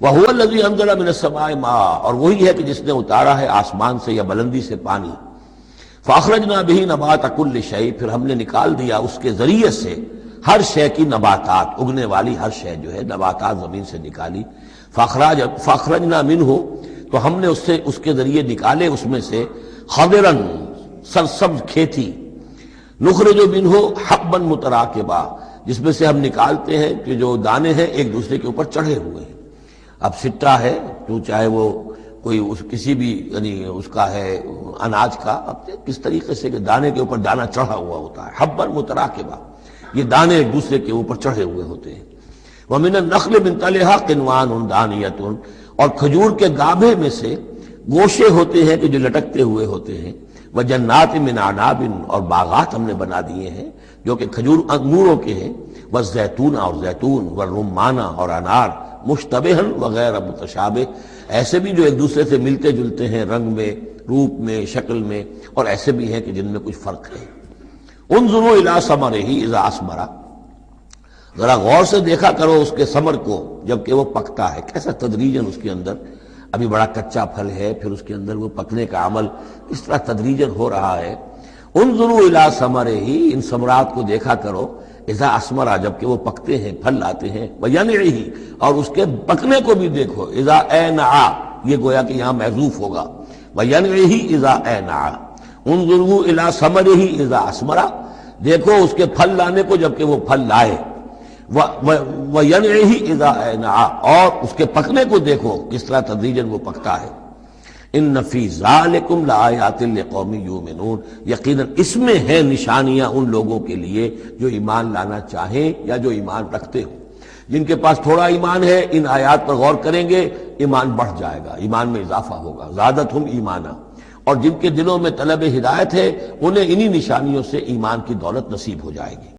وَهُوَ الَّذِي أَنزَلَ مِنَ السَّمَاءِ مَاءً، اور وہی ہے کہ جس نے اتارا ہے آسمان سے یا بلندی سے پانی. فَأَخْرَجْنَا بِهِ نَبَاتَ كُلِّ شَيْءٍ، پھر ہم نے نکال دیا اس کے ذریعے سے ہر شے کی نباتات، اگنے والی ہر شے جو ہے نباتات زمین سے نکالی. فَأَخْرَجْنَا مِنْهُ، تو ہم نے اس کے ذریعے نکالے اس میں سے خضرن، سرسبز کھیتی. نخرج منہ حبا متراکبا، جس میں سے ہم نکالتے ہیں کہ جو دانے ہیں ایک دوسرے کے اوپر چڑھے ہوئے ہیں. اب سٹا ہے تو چاہے وہ کوئی کسی بھی یعنی اس کا ہے اناج کا، اب کس طریقے سے کہ دانے کے اوپر دانہ چڑھا ہوا ہوتا ہے. حبا متراکبا، یہ دانے ایک دوسرے کے اوپر چڑھے ہوئے ہوتے ہیں. وَمِنَ النَّخْلِ مِنْ طَلْعِهَا قِنْوَانٌ دَانِيَةٌ، اور کھجور کے گابھے میں سے گوشے ہوتے ہیں کہ جو لٹکتے ہوئے ہوتے ہیں. وَجَنَّاتٍ مِنْ أَعْنَابٍ، اور باغات ہم نے بنا دیے ہیں جو کہ کھجور انگوروں کے ہیں. وَالزَّيْتُونَ، اور زیتون. وَالرُّمَّانَ، اور انار. مشتبہن وغیر متشابہ، ایسے بھی جو ایک دوسرے سے ملتے جلتے ہیں رنگ میں، روپ میں، شکل میں، اور ایسے بھی ہیں کہ جن میں کچھ فرق ہے. انظروا الی ثمرہ اذا اثمر، ذرا غور سے دیکھا کرو اس کے ثمر کو جبکہ وہ پکتا ہے. کیسا تدریجاً اس کے اندر ابھی بڑا کچا پھل ہے، پھر اس کے اندر وہ پکنے کا عمل اس طرح تدریجاً ہو رہا ہے. انظروا الی ثمرہ، ان ثمرات کو دیکھا کرو. اذا اثمر، جبکہ وہ پکتے ہیں، پھل لاتے ہیں. وینعہ، اور اس کے پکنے کو بھی دیکھو. اذا اینع، یہ گویا کہ یہاں محذوف ہوگا. وینعہ اذا اینع. انظروا الی ثمرہ اذا اثمر، دیکھو اس کے پھل لانے کو جبکہ وہ پھل لائے. وینعہ اذا اینع، اور اس کے پکنے کو دیکھو کس طرح تدریجاً وہ پکتا ہے. ان فی ذالکم لآیات لقوم یؤمنون، یقیناً اس میں ہیں نشانیاں ان لوگوں کے لیے جو ایمان لانا چاہیں یا جو ایمان رکھتے ہوں. جن کے پاس تھوڑا ایمان ہے ان آیات پر غور کریں گے، ایمان بڑھ جائے گا، ایمان میں اضافہ ہوگا. زادتہم ایمانا، اور جن کے دلوں میں طلب ہدایت ہے انہیں انہی نشانیوں سے ایمان کی دولت نصیب ہو جائے گی.